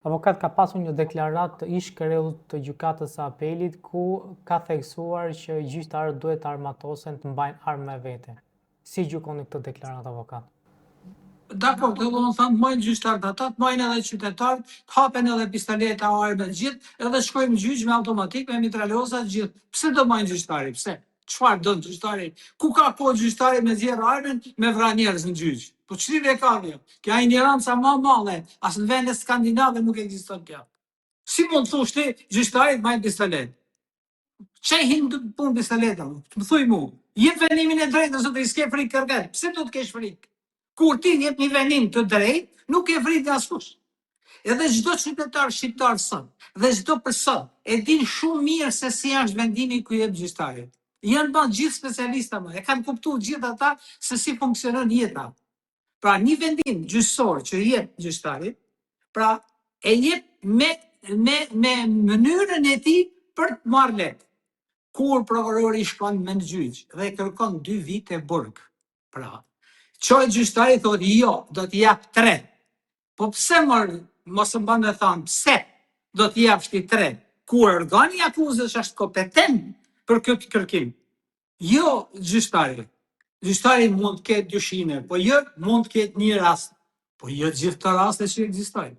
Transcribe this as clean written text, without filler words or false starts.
Avokat, ka pasur një deklaratë të ish kreut të gjykatës së apelit ku ka theksuar që gjyqtarët duhet të armatosen, të mbajnë armë me vete. Si gjykoni këtë deklaratë, avokat? Dakor, do të thonë mojnë gjyqtarët ata, të mojnë edhe qytetarët, të hapen edhe pistoleta, armë të gjithë, edhe shkojmë në gjyq me automatik, me mitraljoza të gjithë. Pse do mojnë gjyqtari? Pse? Çfarë do gjyqtari? Ku ka kohë gjyqtari me zjerë armën me vra njerëz në gjyq? Po çfarë e ka kjo? Kjo ignoranca më e madhe, as në vendet skandinave nuk ekziston kjo. Si mund të thosh ti gjyqtari të majnë pistolet? Çe hin të punë pistoleta? Më thuj mu. Jep vendimin e drejtë nëse të s'ke frikë kërket. Pse do të kesh frikë? Kur ti jep një vendim të drejtë, nuk ke frikë nga askush. Edhe çdo qytetar shqiptar sot, dhe çdo person e din shumë mirë se si është vendimi ku jep gjyqtari. Janë bërë gjithë specialista më, e kanë kuptuar gjithë ata se si funksionon jeta. Pra një vendim gjyqësor që jep gjyqtari, pra e jep me mënyrën e tij për të marrë lek. Kur prokurori shkon me në gjyq dhe kërkon 2 vite burg, pra çoj gjyqtari thotë jo, do t'i jap 3. Po pse mos e mban me thënë pse do t'i japsh ti 3? Kur organi akuzës është kompetent për këtë kërkim. Jo gjyqtari. Gjyqtari mund të ketë dyshime, po jo mund të ketë një rast. Po jo gjithë të rastet që ekzistojnë.